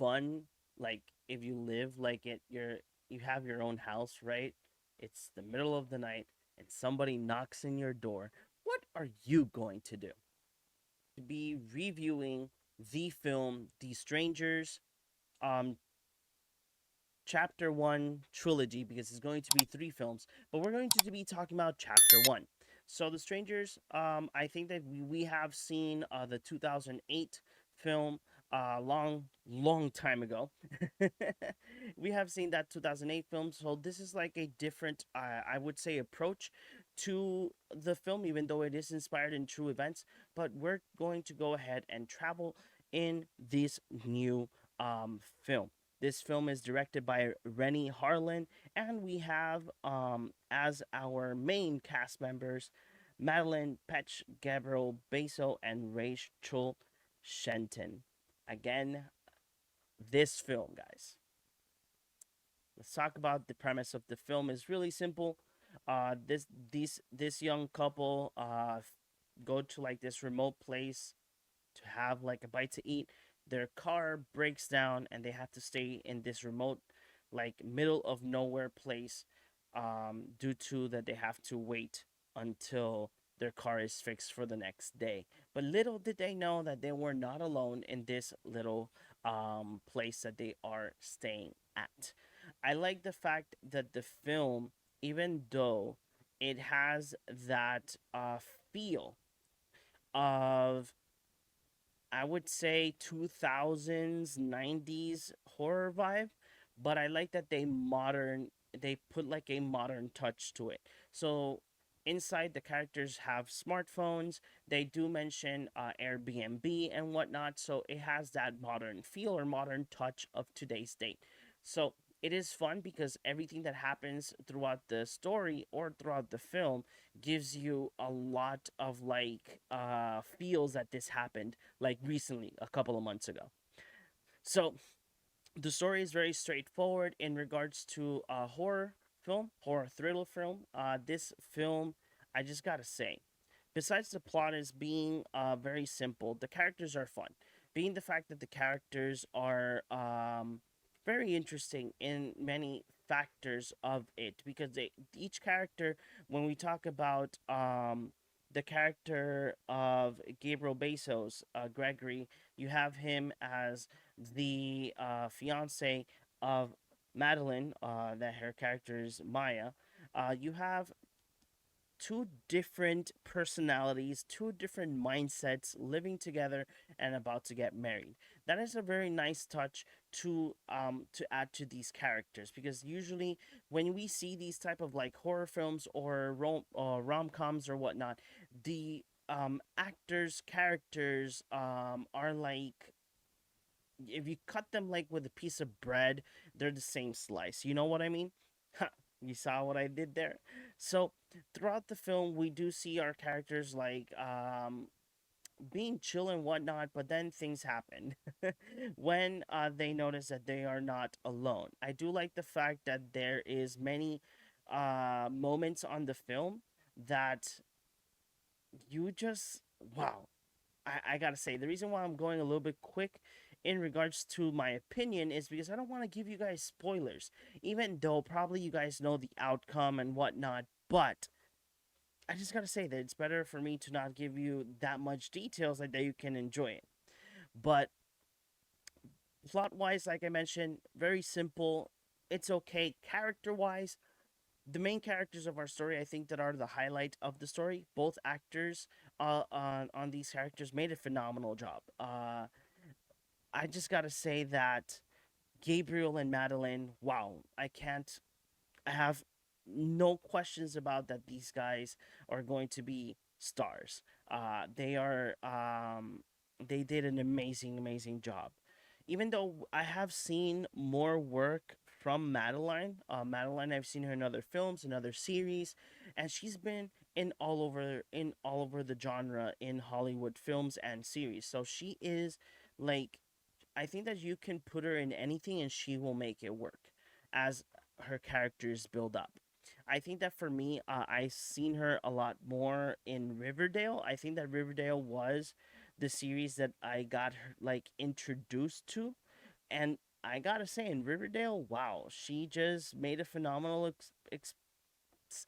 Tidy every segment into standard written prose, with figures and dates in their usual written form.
fun, like if you live like you have your own house, right? It's the middle of the night and somebody knocks in your door. What are you going to do? To be reviewing the film The Strangers, um chapter 1 trilogy, because it's going to be 3 films, but we're going to be talking about chapter 1. So The Strangers, I think that we have seen the 2008 film long time ago. We have seen that 2008 film, so this is like a different, I would say, approach to the film, even though it is inspired in true events. But we're going to go ahead and travel in this new film. This film is directed by Rennie Harlan, and we have as our main cast members Madeline Petch, Gabriel Baso, and Rachel Shenton. Again, this film, guys. Let's talk about the premise of the film. Is really simple. This young couple go to like this remote place to have like a bite to eat. Their car breaks down and they have to stay in this remote, like middle of nowhere place, due to that they have to wait until their car is fixed for the next day. But little did they know that they were not alone in this little place that they are staying at. I like the fact that the film, even though it has that feel of, I would say, 2000s, 90s horror vibe, but I like that they put like a modern touch to it. So inside, the characters have smartphones. They do mention Airbnb and whatnot, so it has that modern feel or modern touch of today's date. So it is fun because everything that happens throughout the story or throughout the film gives you a lot of like feels that this happened like recently, a couple of months ago. So the story is very straightforward in regards to a horror film, horror thriller film. This film, I just gotta say, besides the plot is being very simple, the characters are fun. Being the fact that the characters are very interesting in many factors of it, because each character, when we talk about the character of Gabriel Bezos, Gregory, you have him as the fiance of Madeline, that her character is Maya. You have two different personalities, two different mindsets living together and about to get married. That is a very nice touch to add to these characters, because usually when we see these type of like horror films or rom-coms or whatnot, the actors characters are like, if you cut them like with a piece of bread, they're the same slice. You know what I mean? You saw what I did there? So throughout the film, we do see our characters like being chill and whatnot, but then things happen when they notice that they are not alone. I do like the fact that there is many moments on the film that you just, wow. I gotta say, the reason why I'm going a little bit quick in regards to my opinion is because I don't want to give you guys spoilers, even though probably you guys know the outcome and whatnot. But I just gotta say that it's better for me to not give you that much details, like that you can enjoy it. But plot wise, like I mentioned, very simple. It's okay. Character wise, the main characters of our story, I think, that are the highlight of the story. Both actors on these characters made a phenomenal job. I just gotta say that Gabriel and Madeline, wow, I have no questions about that. These guys are going to be stars. They did an amazing job. Even though I have seen more work from Madeline, I've seen her in other films, in other series, and she's been in all over the genre in Hollywood films and series. So she is like, I think that you can put her in anything and she will make it work as her characters build up. I think that for me, I've seen her a lot more in Riverdale. I think that Riverdale was the series that I got her, like, introduced to, And I gotta say, in Riverdale, wow, she just made a phenomenal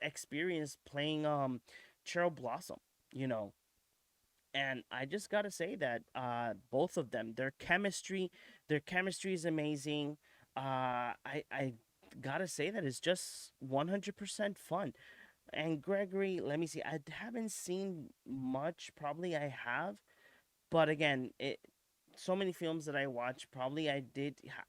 experience playing Cheryl Blossom. You know, and I just gotta say that both of them, their chemistry is amazing. I gotta say that it's just 100% fun. And Gregory, let me see. I haven't seen much. Probably I have, but again, so many films that I watch. Probably I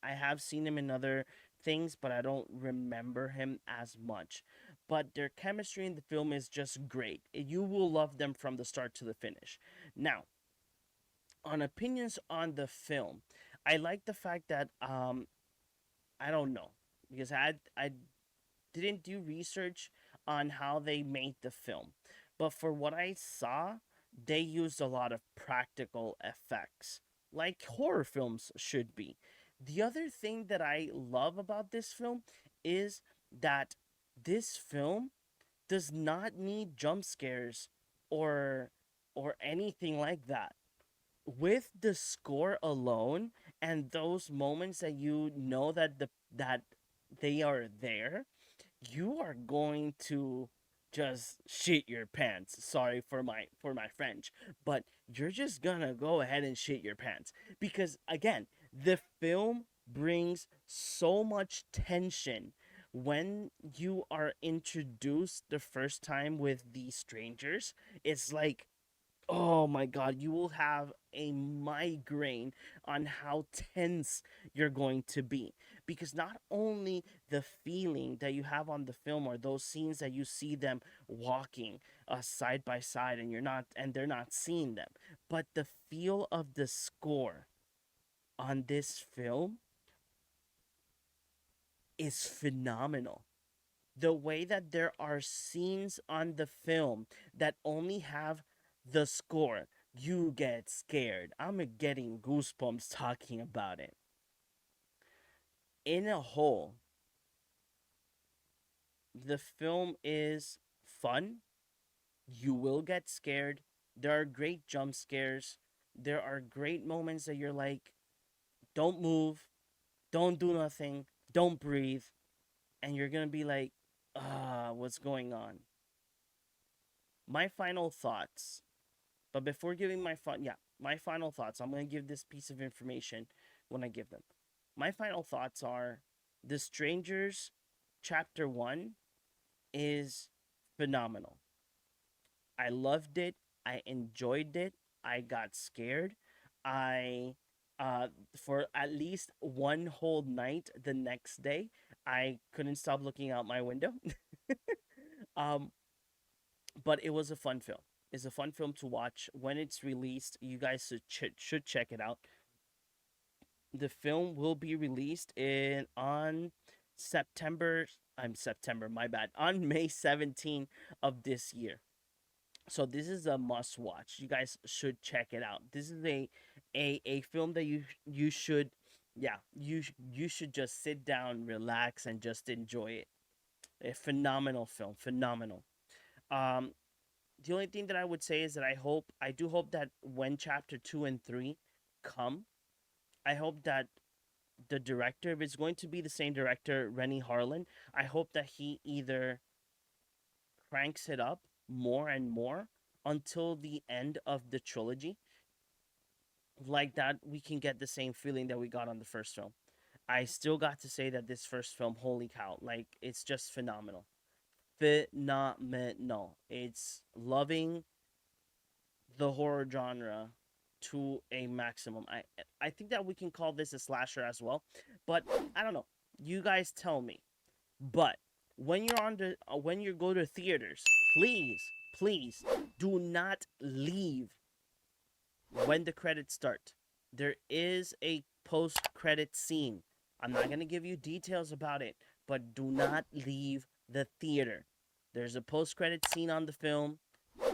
have seen him in other things, but I don't remember him as much. But their chemistry in the film is just great. You will love them from the start to the finish. Now, on opinions on the film, I like the fact that I don't know, because I didn't do research on how they made the film. But for what I saw, they used a lot of practical effects, like horror films should be. The other thing that I love about this film is that this film does not need jump scares or anything like that. With the score alone and those moments that you know that they are there, you are going to just shit your pants. Sorry for my French, but you're just gonna go ahead and shit your pants because again, the film brings so much tension when you are introduced the first time with these strangers. It's like, oh my god, you will have a migraine on how tense you're going to be. Because not only the feeling that you have on the film or those scenes that you see them walking side by side and they're not seeing them, but the feel of the score on this film is phenomenal. The way that there are scenes on the film that only have the score, you get scared. I'm getting goosebumps talking about it. In a whole, the film is fun. You will get scared. There are great jump scares. There are great moments that you're like, don't move, don't do nothing, don't breathe. And you're going to be like, what's going on? My final thoughts. But before giving my final thoughts, I'm going to give this piece of information when I give them. My final thoughts are The Strangers Chapter 1 is phenomenal. I loved it. I enjoyed it. I got scared. I for at least one whole night the next day, I couldn't stop looking out my window. um but it was a fun film. It's a fun film to watch when it's released. You guys should check it out. The film will be released in on September. I'm September. My bad. On May 17 of this year. So this is a must watch. You guys should check it out. This is a film that you should, yeah, you should just sit down, relax, and just enjoy it. A phenomenal film. Phenomenal. Um, the only thing that I would say is that I do hope that when chapter 2 and 3 come, I hope that the director, if it's going to be the same director, Rennie Harlan, I hope that he either cranks it up more and more until the end of the trilogy. Like that, we can get the same feeling that we got on the first film. I still got to say that this first film, holy cow, like it's just phenomenal. Phenomenal. It's loving the horror genre to a maximum. I think that we can call this a slasher as well, but I don't know. You guys tell me. But when you go to theaters, please do not leave when the credits start. There is a post-credit scene. I'm not going to give you details about it, but do not leave the theater. There's a post-credit scene on the film.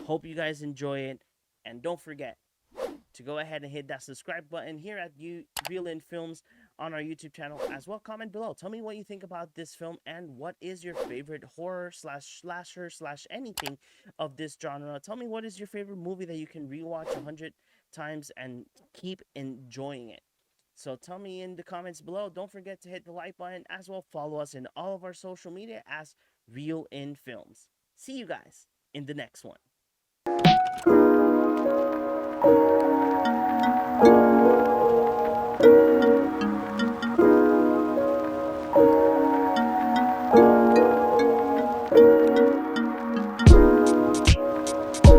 Hope you guys enjoy it, and don't forget to go ahead and hit that subscribe button here at Real In Films on our YouTube channel as well. Comment below. Tell me what you think about this film and what is your favorite horror slash slasher slash anything of this genre. Tell me what is your favorite movie that you can rewatch 100 times and keep enjoying it. So tell me in the comments below. Don't forget to hit the like button as well. Follow us in all of our social media as Real in Films. See you guys in the next one.